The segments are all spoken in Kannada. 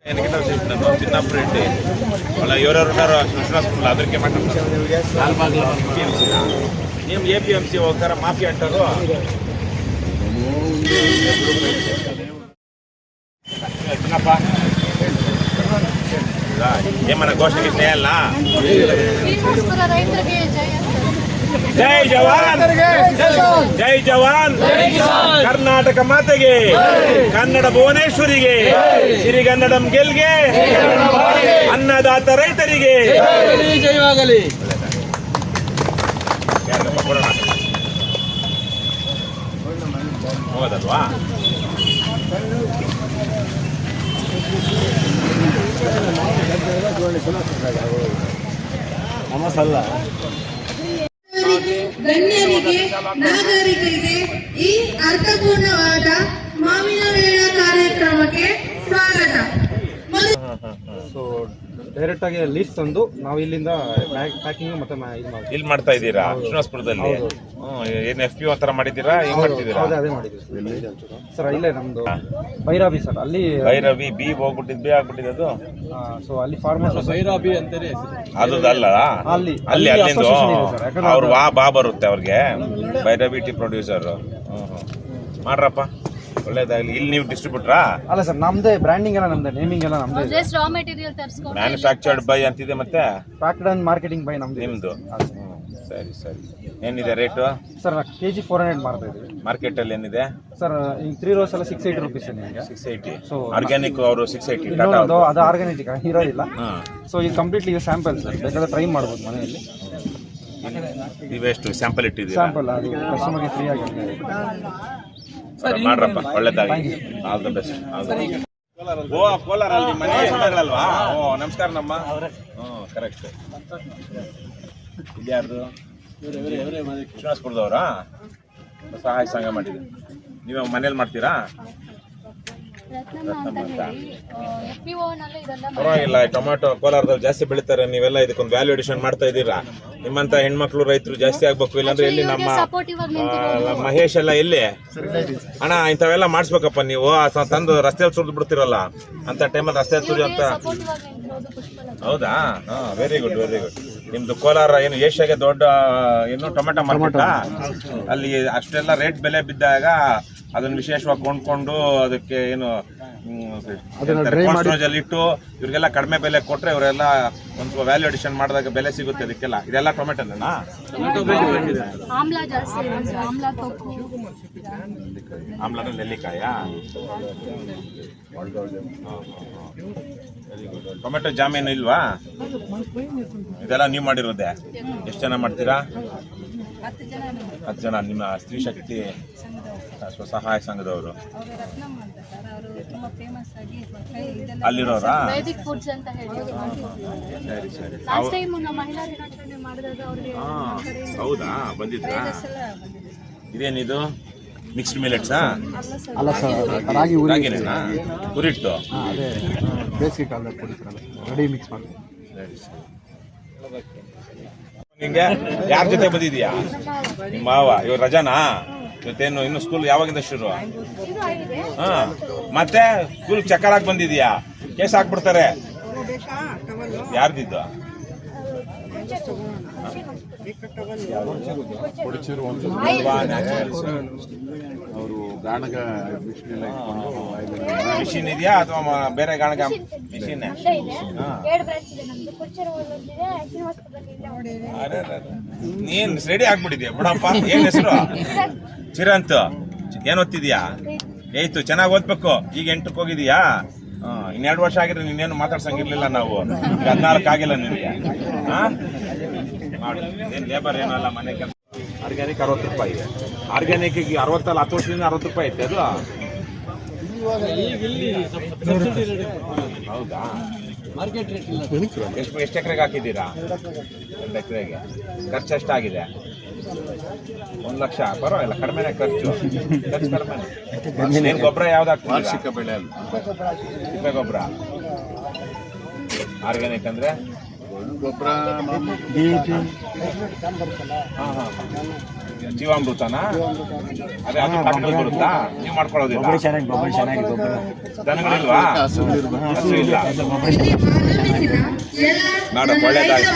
చిన్నప్పుడు వాళ్ళ ఎవరెవరు ఉన్నారో కృష్ణాస్కూల్ అందరికీ మాట్లాడుతున్నారు. ఏం ఏపీఎంసీ ఒకసారి మాఫియా అంటారు. చిన్నప్ప ఏమన్నా ఘోషణ చేయాలనా? జై ಜವಾನ್ ಜೈ ಜವಾನ್ ಕರ್ನಾಟಕ ಮಾತೆಗೆ ಕನ್ನಡ ಭುವನೇಶ್ವರಿಗೆ ಸಿರಿಗನ್ನಡಂ ಗೆಲ್ಗೆ ಅನ್ನದಾತ ರೈತರಿಗೆ ಜಯವಾಗಲಿ. ಹೌದಲ್ವಾ? ನಮಸ್ಸಲ್ಲ ಗಣ್ಯರಿಗೆ ನಾಗರಿಕರಿಗೆ ಈ ಅರ್ಥಪೂರ್ಣವಾದ ಮಾವಿನ ಮೇಳ ಕಾರ್ಯಕ್ರಮಕ್ಕೆ ಸ್ವಾಗತ. ಸೊ ಡೈರೆಕ್ಟ್ ಆಗಿ ಲೀಸ್ಟ್ ತಂದು ನಾವು ಇಲ್ಲಿಂದ ಪ್ಯಾಕಿಂಗ್ ಮತ್ತೆ ಇಲ್ಲಿ ಮಾಡ್ತಾ ಇದ್ದೀರಾ ಶ್ರೀನಿವಾಸಪುರದಲ್ಲಿ? ಏನ್ FP ಒಂಥರ ಮಾಡಿದ್ದೀರಾ? ಹೆಂಗ್ ಮಾಡ್ತಿದ್ದೀರಾ? ಅದೇ ಮಾಡಿದ್ದೀವಿ ಸರ್. ಇಲ್ಲೇ ನಮ್ದು ಭೈರವಿ ಸರ್, ಅಲ್ಲಿ ಭೈರವಿ ಬಿ ಹೋಗ್ಬಿಟ್ಟಿದ್ ಬಿ ಆಗ್ಬಿಟ್ಟಿದೆ ಅದು. ಸೊ ಅಲ್ಲಿ ಫಾರ್ಮರ್ಸ್ ಭೈರವಿ ಅಂತಾನೆ ಅದಲ್ಲ ಅಲ್ಲಿ ಅಲ್ಲಿಂದ ಅವ್ರು ಬಾ ಬರುತ್ತೆ ಅವ್ರಿಗೆ ಭೈರವಿ ಟಿ ಪ್ರೊಡ್ಯೂಸರ್. ಮಾಡ್ರಪ್ಪ, ಒಳ್ಳೇದಾಗ್ಲಿ. ಇಲ್ಲಿ ನೀವು ಡಿಸ್ಟ್ರಿಬ್ಯೂಟ್ರಾ? ಅಲ್ಲ ಸರ್, ನಮ್ದೇ ಬ್ರ್ಯಾಂಡಿಂಗ್ ಎಲ್ಲ ನಮ್ದೇ, ನೇಮಿಂಗ್ ಎಲ್ಲ ನಮ್ದೇ. ಜಸ್ಟ್ ರಾ ಮೆಟೀರಿಯಲ್ ತರಿಸ್ಕೊಂಡು ಮ್ಯಾನುಫ್ಯಾಕ್ಚರ್ಡ್ ಬೈ ಅಂತಿದೆ, ಮತ್ತೆ ಪ್ಯಾಕ್ಡ್ ಅಂಡ್ ಮಾರ್ಕೆಟಿಂಗ್ ಬೈ ನಮ್ದು. ನಿಮ್ದು? ಸರಿ ಸರಿ. ಏನಿದೆ ರೇಟು ಸರ್? kg 400 ಮಾಡ್ತಾ ಇದ್ದೀವಿ. ಮಾರ್ಕೆಟ್ ಅಲ್ಲಿ ಏನಿದೆ ಸರ್? ಈಗ 3 rows ಎಲ್ಲ 680 ರುಪೀಸ್ ನಿಮಗೆ. 680. ಸೊ ಆರ್ಗ್ಯಾನಿಕ್ ಅವರು 680. ಅದು ಆರ್ಗ್ಯಾನಿಕ್ ಇರೋದಿಲ್ಲ. ಸೊ ಇದು ಕಂಪ್ಲೀಟ್ಲಿ ಸ್ಯಾಂಪಲ್ ಸರ್, ಬೇಕಾದ್ರೆ ಟ್ರೈ ಮಾಡ್ಬೋದು ಮನೆಯಲ್ಲಿ. ಇವೆಷ್ಟು ಸ್ಯಾಂಪಲ್ ಇಟ್ಟಿದ್ದೀವಿ? ಸ್ಯಾಂಪಲ್ ಅದು ಕಸ್ಟಮರ್ಗೆ ಫ್ರೀ ಆಗಿ ಮಾಡ್ರಪ್ಪ, ಒಳ್ಳೇದಾಗಿ. All the best. ಓ ಕೋಲಾರ ಅಲ್ಲಿ ಮನೆ ಹೆಣ್ಮಗಳಲ್ವಾ? ಓ ನಮಸ್ಕಾರ ನಮ್ಮ. ಕರೆಕ್ಟ್. ಇದ್ಯಾರ್ದು? ಶ್ರೀನಿವಾಸಪುರದವರಾ? ಸಹಾಯ ಸಂಘ ಮಾಡಿದ್ವಿ. ನೀವು ಮನೇಲಿ ಮಾಡ್ತೀರಾ? ಪರವಾಗಿಲ್ಲ. ಟೊಮ್ಯಾಟೊ ಕೋಲಾರದಲ್ಲಿ ಜಾಸ್ತಿ ಬೆಳಿತಾರೆ, ನೀವೆಲ್ಲ ಇದಕ್ಕೊಂದು ವ್ಯಾಲ್ಯೂ ಅಡಿಷನ್ ಮಾಡ್ತಾ ಇದ್ದೀರಾ. ನಿಮ್ಮಂತ ಹೆಣ್ಮಕ್ಳು ರೈತರು ಜಾಸ್ತಿ ಆಗ್ಬೇಕು. ಇಲ್ಲಾಂದ್ರೆ ಎಲ್ಲಿ ನಮ್ಮ ಮಹೇಶ್ ಎಲ್ಲ ಎಲ್ಲಿ ಅಣ್ಣ ಇಂಥವೆಲ್ಲ ಮಾಡಿಸ್ಬೇಕಪ್ಪ ನೀವು. ತಂದು ರಸ್ತೆಯಲ್ಲಿ ಸುರಿದು ಬಿಡ್ತಿರಲ್ಲ, ಅಂತ ಟೈಮಲ್ಲಿ ರಸ್ತೆ ಸುರಿ ಅಂತ. ಹೌದಾ? Very good very good. ನಿಮ್ದು ಕೋಲಾರ ಏನು ಏಷ್ಯಾಗೆ ದೊಡ್ಡ ಏನು ಟೊಮೆಟೊ ಮಾರ್ಕೆಟ್. ಅಲ್ಲಿ ಅಷ್ಟೆಲ್ಲ ರೇಟ್ ಬೆಲೆ ಬಿದ್ದಾಗ ಅದನ್ನ ವಿಶೇಷವಾಗಿ ಕೊಂಡ್ಕೊಂಡು ಅದಕ್ಕೆ ಏನು ಇಟ್ಟು ಇವ್ರಿಗೆಲ್ಲ ಕಡಿಮೆ ಬೆಲೆ ಕೊಟ್ರೆ ಇವರೆಲ್ಲ ಒಂದು ವ್ಯಾಲ್ಯೂ ಅಡಿಷನ್ ಮಾಡಿದಾಗ ಬೆಲೆ ಸಿಗುತ್ತೆ ಅದಕ್ಕೆಲ್ಲ. ಇದೆಲ್ಲ ಟೊಮೆಟೊನಾ? ಆಮ್ಲ ನೆಲ್ಲಿಕಾಯ. ಟೊಮೆಟೊ ಜಾಮೀನು ಇಲ್ವಾ? ಇದೆಲ್ಲ ನೀವು ಮಾಡಿರೋದೆ? ಎಷ್ಟು ಜನ ಮಾಡ್ತೀರಾ? 10 ಜನ. ನಿಮ್ಮ ಸ್ತ್ರೀ ಶಕ್ತಿ ಸ್ವಸಹಾಯ ಸಂಘದವರು ಅಲ್ಲಿರೋರಾ? ಸರಿ ಸರಿ. ಹೌದಾ? ಬಂದಿದ್ರಾ? ಇದೇನಿದು? ಮಿಕ್ಸ್ಡ್ ಮಿಲೆಟ್ಸಾ? ಅಲ್ಲ ಸರ್, ರಾಗಿನೇನಾ? ಹುರಿಟ್ಟು ಬೇಸಿಗೆ ಕಾಲದಲ್ಲಿ ರೆಡಿ ಮಿಕ್ಸ್ ಮಾಡಿ. ಸರಿ ಸರಿ. ನಿಂಗೆ ಯಾರ ಜೊತೆ ಬಂದಿದ್ಯಾ? ನಿಮ್ಮ ಮಾವ. ಇವ್ರು ರಜಾನಾ? ಇವತ್ತೇನು ಇನ್ನು ಸ್ಕೂಲ್ ಯಾವಾಗಿಂದ ಶುರು? ಮತ್ತೆ ಸ್ಕೂಲ್ ಚಕ್ಕರ್ ಹಾಕಿ ಬಂದಿದ್ಯಾ? ಕೇಸ್ ಹಾಕ್ಬಿಡ್ತಾರೆ. ಯಾರ್ದಿದ್ದು? ಅವರು ಗಾಣಗ ಮಿಷಿನ್ ಇದೆಯಾ ಅಥವಾ ಬೇರೆ ಗಾಣಗ ಮಿಷಿನ್? ನೀನ್ ರೆಡಿ ಆಗ್ಬಿಟ್ಟಿದ್ಯಾ ಬಿಡಪ್ಪ. ಏನ್ ಹೆಸರು? ಚಿರಂತ್. ಏನ್ ಓದ್ತಿದ್ಯಾ? ಏಯ್ತು. ಚೆನ್ನಾಗಿ ಓದ್ಬೇಕು. ಈಗ 8ಕ್ಕೆ ಹೋಗಿದೀಯಾ? 2 ವರ್ಷ ಆಗಿದ್ರೆ ನೀನೇನು ಮಾತಾಡ್ಸಂಗಿರ್ಲಿಲ್ಲ ನಾವು. 14 ಆಗಿಲ್ಲ ನಿನಗೆ. ನೋಡಿ, ಏನ್ ಲೇಬರ್ ಏನಲ್ಲ, ಮನೆ ಕೆಲಸ. ಆರ್ಗ್ಯಾನಿಕ್ 60 ರೂಪಾಯಿ ಇದೆ. ಆರ್ಗ್ಯಾನಿಕ್ 60 ವರ್ಷದಿಂದ 60 ರೂಪಾಯಿ ಐತೆ ಅದು. ಹೌದಾ? ಎಷ್ಟು ಎಕರೆಗೆ ಹಾಕಿದ್ದೀರಾ? 2 ಎಕರೆಗೆ. ಖರ್ಚು ಎಷ್ಟಾಗಿದೆ? 1 ಲಕ್ಷ. ಪರವಾಗಿಲ್ಲ, ಕಡಿಮೆನೆ ಖರ್ಚು. ಕಡಿಮೆ. ಗೊಬ್ಬರ ಯಾವ್ದು ಹಾಕ್ತೀರಾ? ವಾರ್ಷಿಕ ಬೆಳೆ ಅಲ್ಲ, ತಿಪ್ಪೆ ಗೊಬ್ಬರ. ಆರ್ಗ್ಯಾನಿಕ್ ಅಂದ್ರೆ ಗೊಬ್ಬರ. ಜೀವಾಮೃತನಾ? ಅದೇ ಅದು ಪ್ಯಾಕೆಟ್ ಬರುತ್ತಾ? ನೀವು ಮಾಡ್ಕೊಳ್ಳೋದಿಲ್ಲ? ದನಗಳಿಲ್ವಾ? ಹಸು ಇಲ್ಲ. ನಾಡಪ್ಪ ಒಳ್ಳೇದಾಗಿ.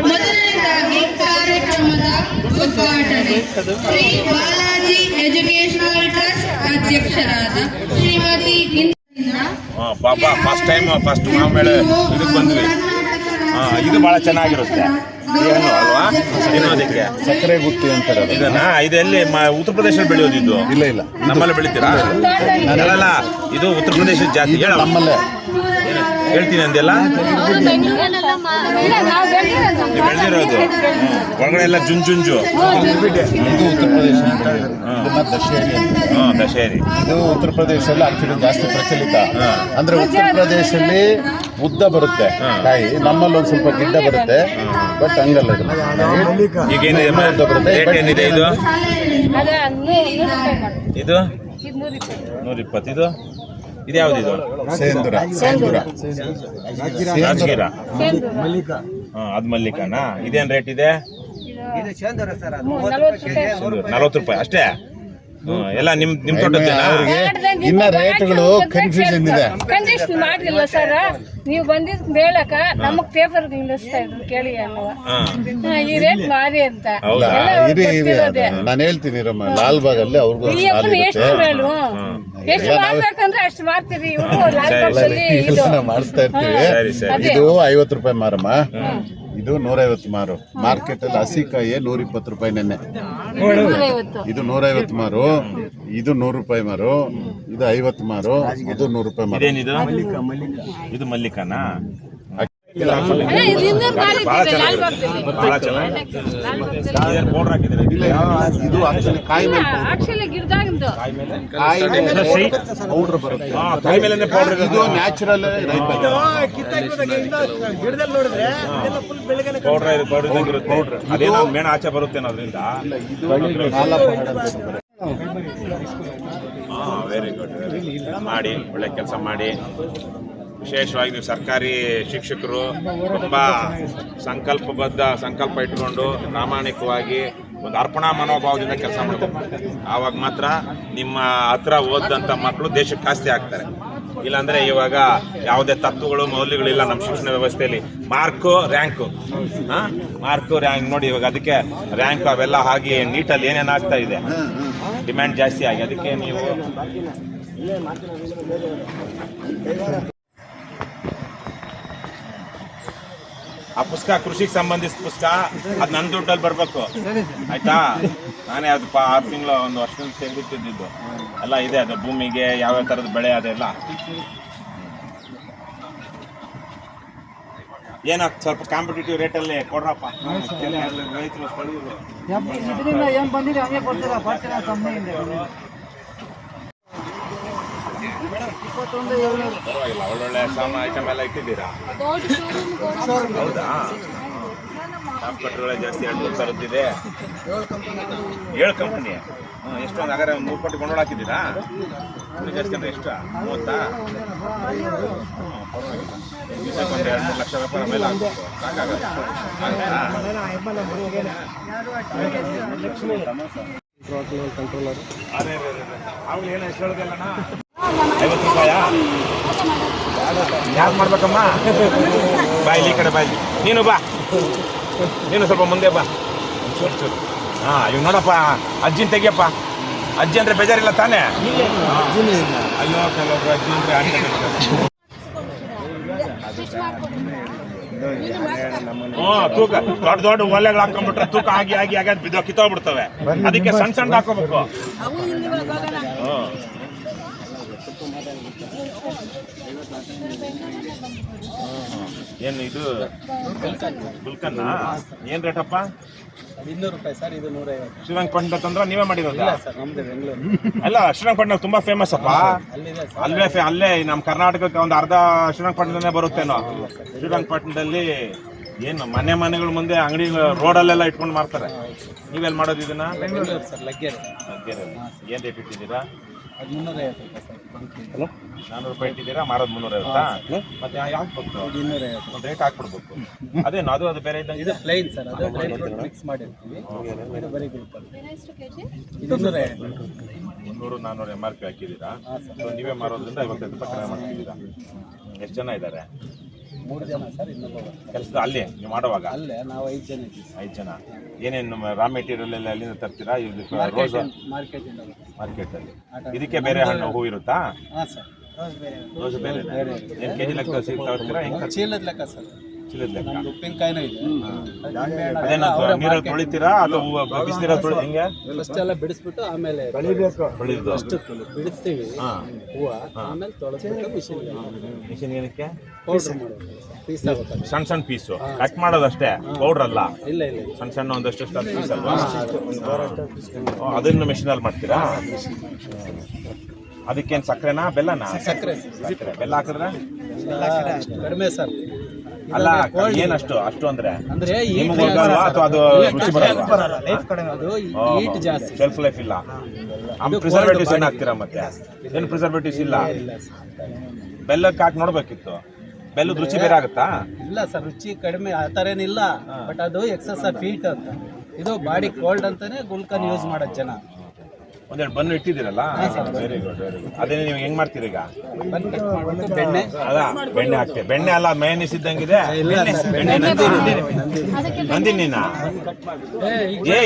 ಮೊದಲನೇದಾಗಿ ಕಾರ್ಯಕ್ರಮದ ಉದ್ಘಾಟನೆ ಶ್ರೀ ಬಾಲಾಜಿ ಎಜುಕೇಶನಲ್ ಟ್ರಸ್ಟ್ ಅಧ್ಯಕ್ಷರಾದ ಶ್ರೀಮತಿ ಪಾಪ ಫಸ್ಟ್ ಟೈಮ್ ಮಾಮೇಳೆ ಇದಕ್ಕೆ ಬಂದ್ವಿ. ಇದು ಬಹಳ ಚೆನ್ನಾಗಿರುತ್ತೆ ಏನು ಅಲ್ವಾ? ತಿನ್ನೋದಕ್ಕೆ ಸಕ್ಕರೆ ಗುತ್ತಿ ಅಂತಾರೆ ಇದನ್ನ ಇದೆಲ್ಲಿ ಉತ್ತರ ಪ್ರದೇಶದಲ್ಲಿ ಬೆಳೆಯೋದು ಇದು? ಇಲ್ಲ ಇಲ್ಲ ನಮ್ಮಲ್ಲಿ ಬೆಳಿತೀರಾ? ಹೇಳಲ್ಲ, ಇದು ಉತ್ತರ ಪ್ರದೇಶದ ಜಾತಿ. ಹೇಳ ನಮ್ಮಲ್ಲೇ ಹೇಳ್ತೀನಿ ಅಂದೆಲ್ಲ ಬೆಳೆದಿರೋದು ಒಳಗಡೆ ಎಲ್ಲ ಜುಂಜುಂಜು. ಇದು ಉತ್ತರ ಪ್ರದೇಶ ಅಂತ ದಶೇರಿ ಅಂತ. ದಶೇರಿ ಇದು ಉತ್ತರ ಪ್ರದೇಶದಲ್ಲಿ ಆಕ್ಚುಲಿ ಜಾಸ್ತಿ ಪ್ರಚಲಿತ. ಅಂದ್ರೆ ಉತ್ತರ ಪ್ರದೇಶದಲ್ಲಿ ಉದ್ದ ಬರುತ್ತೆ ಕಾಯಿ, ನಮ್ಮಲ್ಲಿ ಒಂದ್ ಸ್ವಲ್ಪ ಗಿಡ್ಡ ಬರುತ್ತೆ. ಬಟ್ ಹಂಗಲ್ಲ ಈಗ ಏನಿದೆ ಇದು? ಇದು 120. ಇದು ಇದು ಯಾವ್ದು? ಇದು ಸೇಂದುರ ರಾಜಗಿರ. ಅದು ಮಲ್ಲಿಕಾನಾ? ಇದೇನ್ ರೇಟ್ ಇದೆ? 40 ರೂಪಾಯಿ ಅಷ್ಟೇ. ಎಲ್ಲ ನಿಮ್ ತೋಟದ್ದೇನಾ? ಇನ್ನ ರೇಟ್ಗಳು ಕನ್ಫ್ಯೂಷನ್ ಇದೆ. ಕನ್ಫ್ಯೂಷನ್ ಮಾಡಿಲ್ಲ ಸರ್, ನೀವು ಬಂದಿದ್ ಮೇಳಕ ನಮಗ್ ಪೇಪರ್ ನಿಲ್ಲಿಸ್ತಾ ಇದ್ರು ಕೇಳಿ ಅನ್ನುವ ಈ ರೇಟ್ ಮಾರಿ ಅಂತ. ನಾನು ಹೇಳ್ತೀನಿ ರಮ್ಮ, ಲಾಲ್ಬಾಗ್ ಅಲ್ಲಿ ಅವ್ರಿಗೂ ಎಷ್ಟು ಮೇಳು ಎಷ್ಟು ಮಾಡ್ಬೇಕಂದ್ರೆ ಅಷ್ಟು ಮಾಡ್ತೀರಿ. ಇವರು ಲಾಲ್ಬಾಗ್ದಲ್ಲಿ ಇದು ಮಾಡಿಸ್ತಾ ಇರ್ತೀವಿ. ಇದು 50 ರೂಪಾಯಿ ಮಾರಮ್ಮ, ಇದು 150 ಮಾರು. ಮಾರ್ಕೆಟ್ ಅಲ್ಲಿ ಹಸಿಕಾಯಿ 120 ರೂಪಾಯಿ ನೆನ್ನೆ. ಇದು 150 ಮಾರು, ಇದು 100 ರೂಪಾಯಿ ಮಾರು, ಇದು 50 ಮಾರು, ಇದು 100 ರೂಪಾಯಿ ಮಾರು. ಇದೇನಿದು? ಇದು ಮಲ್ಲಿಕಾನಾ? ಬಹಳ ಇದು ಕಾಯಿ ಮೇಲೆ ಆಕ್ಚುಲಿ ಗಿಡದಾಗಿಂದು ಪೌಡರ್ ಬರುತ್ತೆ. ಕಾಯಿ ಮೇಲೆ ಪೌಡರ್. ಇದು ನ್ಯಾಚುರಲ್ ಪೌಡರ್ ಅದೇನೋ ಮೇಣ ಆಚೆ ಬರುತ್ತೆ ಅದರಿಂದ. Very good. ಮಾಡಿ ಒಳ್ಳೆ ಕೆಲಸ ಮಾಡಿ. ವಿಶೇಷವಾಗಿ ನೀವು ಸರ್ಕಾರಿ ಶಿಕ್ಷಕರು ತುಂಬ ಸಂಕಲ್ಪ ಇಟ್ಕೊಂಡು ಪ್ರಾಮಾಣಿಕವಾಗಿ ಒಂದು ಅರ್ಪಣಾ ಮನೋಭಾವದಿಂದ ಕೆಲಸ ಮಾಡಬೇಕು. ಆವಾಗ ಮಾತ್ರ ನಿಮ್ಮ ಹತ್ರ ಓದಂಥ ಮಕ್ಕಳು ದೇಶಕ್ಕೆ ಆಸ್ತಿ ಆಗ್ತಾರೆ. ಇಲ್ಲಾಂದರೆ ಇವಾಗ ಯಾವುದೇ ತತ್ವಗಳು ಮೌಲ್ಯಗಳಿಲ್ಲ ನಮ್ಮ ಶಿಕ್ಷಣ ವ್ಯವಸ್ಥೆಯಲ್ಲಿ. ಮಾರ್ಕು ರ್ಯಾಂಕ್ ನೋಡಿ ಇವಾಗ ಅದಕ್ಕೆ ರ್ಯಾಂಕ್ ಅವೆಲ್ಲ ಆಗಿ ನೀಟಲ್ಲಿ ಏನೇನು ಆಗ್ತಾ ಇದೆ, ಡಿಮ್ಯಾಂಡ್ ಜಾಸ್ತಿ ಆಗಿ. ಅದಕ್ಕೆ ನೀವು ಆ ಪುಸ್ತಕ ಕೃಷಿಗೆ ಸಂಬಂಧಿಸಿದ ಪುಸ್ತಕ ಅದು ನನ್ನ ದುಡ್ಡಲ್ಲಿ ಬರಬೇಕು, ಆಯ್ತಾ? ನಾನೇ ಅದು 6 ತಿಂಗಳು ಒಂದು ವರ್ಷದಿಂದ ತೆಗೆದಿಟ್ಟಿದ್ದು ಎಲ್ಲ ಇದೆ. ಅದು ಭೂಮಿಗೆ ಯಾವ್ಯಾವ ಥರದ ಬೆಳೆ ಅದೆಲ್ಲ ಏನೋ ಸ್ವಲ್ಪ ಕಾಂಪಿಟೇಟಿವ್ ರೇಟಲ್ಲಿ ಕೊಡ್ರಪ್ಪ. ರೈತರು ಪರವಾಗಿಲ್ಲ, ಒಳ್ಳೊಳ್ಳೆ ಐಟಮ್ ಎಲ್ಲ ಇಟ್ಟಿದ್ದೀರಾ? ಹೌದಾ? ಟಾಪ್ಕಟ್ಗಳೇ ಜಾಸ್ತಿ 2 ಥರದ್ದಿದೆ. 7 ಕಂಪನಿ. ಎಷ್ಟೊಂದು ಹಾಗಾದ್ರೆ 3 ಕೋಟಿ ಕೊಂಡೋಳು ಹಾಕಿದ್ದೀರಾ? ಜಾಸ್ತಿ ಅಂದ್ರೆ ಎಷ್ಟು? 30? ಪರವಾಗಿಲ್ಲ. ದಿವಸಕ್ಕೆ ಒಂದು 2-3 ಲಕ್ಷ ವ್ಯಾಪಾರ ಮೇಲೆ ಆಗ್ಬೇಕು. ಸಾಕಾಗಲ್ಲ. ಅದೇ ಅವ್ಳು ಏನೋ ಎಷ್ಟು ಹೇಳೋದಿಲ್ಲಣ್ಣ? 50 ರೂಪಾಯಾ? ಯಾಕೆ ಮಾಡ್ಬೇಕಮ್ಮ? ಬಾ ಇಲ್ಲಿ, ಈ ಕಡೆ ಬಾ. ಇಲ್ಲಿ ನೀನು ಬಾ, ನೀನು ಸ್ವಲ್ಪ ಮುಂದೆ ಬಾ. ಚೂರು ಇವ್ ನೋಡಪ್ಪ, ಅಜ್ಜಿನ ತೆಗಿಯಪ್ಪ. ಅಜ್ಜಿ ಅಂದ್ರೆ ಬೇಜಾರಿಲ್ಲ ತಾನೇ? ಅಯ್ಯೋ ಕೆಲವೊಬ್ರು ಅಜ್ಜಿ ಅಂದ್ರೆ ತೂಕ ದೊಡ್ಡ ಒಲೆಗಳು ಹಾಕೊಂಡ್ಬಿಟ್ರೆ ತೂಕ ಆಗಿ ಆಗಿ ಆಗಿ ಕಿತ್ತೋಗ್ಬಿಡ್ತವೆ. ಅದಕ್ಕೆ ಸಣ್ಣ ಹಾಕೋಬೇಕು. ಏನು ಇದು ಗುಲ್ಕನ್ನ ಏನ್ ರೇಟಪ್ಪ? 200 ರೂಪಾಯಿ ಸರ್, ಇದು 150. ಶ್ರೀರಂಗಪಟ್ಟಣ ತಂದ್ರೆ ನೀವೇ ಮಾಡಿರೋದು? ಸರ್ ನಮ್ದು ಬೆಂಗಳೂರು. ಅಲ್ಲ, ಶ್ರೀರಂಗಪಟ್ಟಣ ತುಂಬಾ ಫೇಮಸ್ ಅಪ್ಪ. ಅಲ್ಲೇ ನಮ್ಮ ಕರ್ನಾಟಕಕ್ಕೆ ಒಂದು ಅರ್ಧ ಶ್ರೀರಂಗಪಟ್ಟಣನೇ ಬರುತ್ತೇನೋ. ಶ್ರೀರಂಗಪಟ್ಟಣದಲ್ಲಿ ಏನು ಮನೆಗಳ ಮುಂದೆ ಅಂಗಡಿ ರೋಡಲ್ಲೆಲ್ಲ ಇಟ್ಕೊಂಡು ಮಾರ್ತಾರೆ. ನೀವೆಲ್ಲಿ ಮಾಡೋದು ಇದನ್ನ? ಬೆಂಗಳೂರು ಸರ್, ಲಗ್ಗೆರೆ. ಏನ್ ರೇಟ್ ಇಟ್ಟಿದ್ದೀರಾ? 400 ರೂಪಾಯಿ ಇಟ್ಟಿದ್ದೀರಾ, ಮಾರೋದು 350. ಮತ್ತೆ ಯಾಕೆ ಬೇಕು ಒಂದು ರೇಟ್ ಹಾಕ್ಬಿಡ್ಬೇಕು. ಅದೇನು ಅದು ಬೇರೆ ಇದ್ದಂಗೆ ಇದು ಪ್ಲೈನ್ ಸರ್, ಅದು ಡ್ರೈ ಫ್ರೂಟ್ ಮಿಕ್ಸ್ ಮಾಡಿರ್ತೀವಿ. ಇದು ಬರೀ ಗುಲ್ಕನ್. 300-400 MRP ಹಾಕಿದ್ದೀರಾ. ಸೊ ನೀವೇ ಮಾರೋದ್ರಿಂದ 55 ರೂಪಾಯಿ ಕಡಿಮೆ ಮಾಡ್ತಿದ್ದೀರಾ. ಎಷ್ಟು ಜನ ಇದ್ದಾರೆ? 3 ಜನ ಸರ್, ಇನ್ನೊಬ್ಬ ಕೆಲಸದ ಅಲ್ಲಿ ನೀವು ಮಾಡುವಾಗ? ಅಲ್ಲೇ ನಾವು 5 ಜನ ಇದ್ದೀವಿ. 5 ಜನ. ಏನೇನು ರಾ ಮೆಟೀರಿಯಲ್ ಎಲ್ಲ ಅಲ್ಲಿಂದ ತರ್ತೀರಾ? ಇದಕ್ಕೆ ರೋಸ್ ಮಾರ್ಕೆಟಲ್ಲಿ ಇದಕ್ಕೆ ಬೇರೆ ಹಣ್ಣು ಹೂ ಇರುತ್ತಾ? ಹಾಂ ಸರ್, ರೋಸ್ ಬೇರೆ ಏನು ಕೆಜಿ ಲೆಕ್ಕ ಸಿಗ್ತಾವ್ತೀರಾ? ಹೆಂಗೆ ಚೀಲದ ಲೆಕ್ಕ ಸರ್, ಚೀಲದ ಲೆಕ್ಕ? ಉಪ್ಪಿನಕಾಯಿನೂ ಇದೆ. ಅದೇನು ನೀರಲ್ಲಿ ತೊಳಿತೀರಾ ಅಥವಾ ಬಿಸಿನೀರ ಹೆಂಗೆ? ಫಸ್ಟ್ ಎಲ್ಲ ಬಿಡಿಸ್ಬಿಟ್ಟು ಆಮೇಲೆ ತೊಳಿದು ಅಷ್ಟು ಬಿಡಿಸ್ತೀವಿ ಹೂವು, ಆಮೇಲೆ ತೊಳೆದ್ಬಿಟ್ಟು ಮಿಷಿನ್ ಏನಕ್ಕೆ? ಪೌಡ್ರ್ ಮಾಡೋದು, ಪೀಸ್ ಆಗುತ್ತೆ. ಸಣ್ಣ ಸಣ್ಣ ಪೀಸು ಕಟ್ ಮಾಡೋದಷ್ಟೇ, ಪೌಡ್ರ್ ಅಲ್ಲ? ಇಲ್ಲ ಸಣ್ಣ ಸಣ್ಣ ಒಂದಷ್ಟು ಪೀಸ್ ಅಲ್ವಾ? ಅದನ್ನು ಮಿಷಿನಲ್ಲಿ ಮಾಡ್ತೀರಾ? ಅದಕ್ಕೇನು ಸಕ್ಕರೆನಾ ಬೆಲ್ಲನಾ? ಸಕ್ಕರೆ ಬೆಲ್ಲ ಹಾಕಿದ್ರೆ ಕಡಿಮೆ ಸರ್. ಅಲ್ಲ, ಏನಷ್ಟು ಅಷ್ಟು ಅಂದ್ರೆ ಅಂದ್ರೆ ನಿಮ್ಗೆ ಹೋಗಲ್ವಾ ಅಥವಾ ಅದು ರುಚಿ ಬರಲ್ವಾ? ಅದು ಹೀಟ್ ಜಾಸ್ತಿ, ಶೆಲ್ಫ್ ಲೈಫ್ ಇಲ್ಲ. ಪ್ರಿಸರ್ವೇಟಿವ್ಸ್ ಏನು ಹಾಕ್ತೀರಾ? ಮತ್ತೆ ಏನು ಪ್ರಿಸರ್ವೇಟಿವ್ಸ್ ಇಲ್ಲ? ಬೆಲ್ಲಕ್ಕೆ ಹಾಕಿ ನೋಡ್ಬೇಕಿತ್ತು. ಬೆಲ್ಲದ ರುಚಿ ಬೇರೆ ಆಗುತ್ತಾ? ಇಲ್ಲ ಸರ್, ರುಚಿ ಕಡಿಮೆ ಆ ಥರ ಏನಿಲ್ಲ. ಬಟ್ ಅದು ಎಕ್ಸಸ್ ಆಫ್ ಹೀಟ್ ಅಂತ. ಇದು ಬಾಡಿ ಕೋಲ್ಡ್ ಅಂತಾನೆ ಗುಲ್ಕನ್ ಯೂಸ್ ಮಾಡೋದು ಜನ. ಒಂದೆರಡು ಬನ್ನು ಇಟ್ಟಿದ್ದೀರಲ್ಲ, ವೆರಿ ಗುಡ್ ವೆರಿ ಗುಡ್. ಅದೇನೇ ನೀವು ಹೆಂಗ್ ಮಾಡ್ತೀರಿ ಈಗ? ಬನ್ ಕಟ್ ಮಾಡ್ಬಿಟ್ಟು ಬೆಣ್ಣೆ, ಅದ ಬೆಣ್ಣೆ ಹಾಕ್ತೀವಿ. ಬೆಣ್ಣೆ ಅಲ್ಲ, ಮಯನೀಸ್ ಇದ್ದಂಗಿದೆ. ಬೆಣ್ಣೆ ನಂದಿನಿನಾ?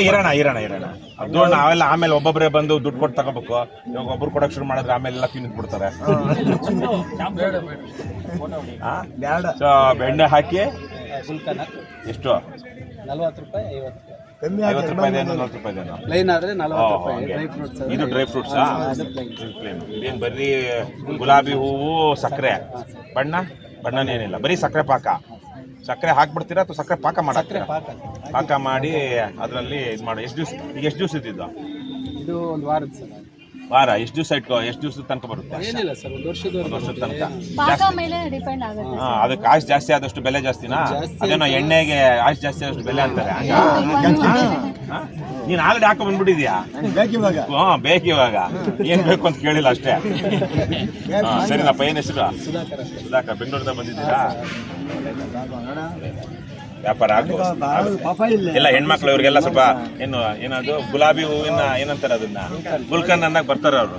ಇರೋಣ ಅದು ನಾವೆಲ್ಲ ಆಮೇಲೆ ಒಬ್ಬೊಬ್ಬರೇ ಬಂದು ದುಡ್ಡು ಕೊಟ್ಟು ತಗೋಬೇಕು. ಇವಾಗ ಒಬ್ರು ಕೊಡಕ್ ಶುರು ಮಾಡಿದ್ರೆ ಆಮೇಲೆ ಎಲ್ಲ ತಿನ್ನಿಕ್ ಬಿಡ್ತಾರೆ. ಸೊ ಬೆಣ್ಣೆ ಹಾಕಿ ಗುಲ್ಕನ್ ಎಷ್ಟು? 40 ರೂಪಾಯಿ, 50 ರೂಪಾಯಿದೇನು 40 ರೂಪಾಯಿದೇನು? ಪ್ಲೈನ್ ಆದ್ರೆ 40 ರೂಪಾಯಿ. ಡ್ರೈ ಫ್ರೂಟ್ಸ್ ಇದು ಡ್ರೈ ಫ್ರೂಟ್ಸಾ? ಏನು ಬರೀ ಗುಲಾಬಿ ಹೂವು, ಸಕ್ಕರೆ, ಬಣ್ಣನೇನಿಲ್ಲ, ಬರೀ ಸಕ್ಕರೆ ಪಾಕ. ಸಕ್ಕರೆ ಹಾಕ್ಬಿಡ್ತೀರಾ ಅಥವಾ ಸಕ್ಕರೆ ಪಾಕ ಮಾಡಿ? ಪಾಕ ಮಾಡಿ ಅದರಲ್ಲಿ ಇದು ಮಾಡಿ. ಎಷ್ಟು ದಿವಸ ಈಗ? ಎಷ್ಟು ದಿವಸ ಇದ್ದಿದ್ದು ಇದು? ಒಂದು ವಾರದ ಸಲ. ವಾರ? ಎಷ್ಟು ದಿವಸ ಇಟ್ಕೋ? ಎಷ್ಟು ದಿವಸದ ತನಕ ಬರುತ್ತೆ? ಏನಿಲ್ಲ ಸರ್, ಒಂದು ವರ್ಷದ ತನಕ. ಪಾಕ ಮೇಲೆ ಡಿಪೆಂಡ್ ಆಗುತ್ತೆ. ಅದಕ್ಕೆ ಆಯ್ಸ್ ಜಾಸ್ತಿ ಆದಷ್ಟು ಬೆಲೆ ಜಾಸ್ತಿನಾ? ಅದೇನೋ ಎಣ್ಣೆಗೆ ಆಯ್ಸ್ ಜಾಸ್ತಿ ಆದಷ್ಟು ಬೆಲೆ ಅಂತಾರೆ. ನೀನ್ ಆಲ್ರೆಡಿ ಹಾಕೋ ಬಂದ್ಬಿಟ್ಟಿದ್ಯಾ? ಬೇಕು ಇವಾಗ. ಏನ್ ಬೇಕು ಅಂತ ಕೇಳಿಲ್ಲ ಅಷ್ಟೇ. ಸರಿನಪ್ಪ. ಏನ್ ಹೆಸರು? ಸುಧಾಕರ್. ಬೆಂಗಳೂರಿಂದ ಬಂದಿದ್ದೀರಾ? ವ್ಯಾಪಾರ ಎಲ್ಲ ಹೆಣ್ಮಕ್ಳು ಇವ್ರಿಗೆಲ್ಲ ಸ್ವಲ್ಪ ಏನದು ಗುಲಾಬಿ ಹೂವಿನ ಏನಂತಾರೆ ಅದನ್ನ ಗುಲ್ಕನ್ ಅನ್ನಕ್ ಬರ್ತಾರ ಅವರು.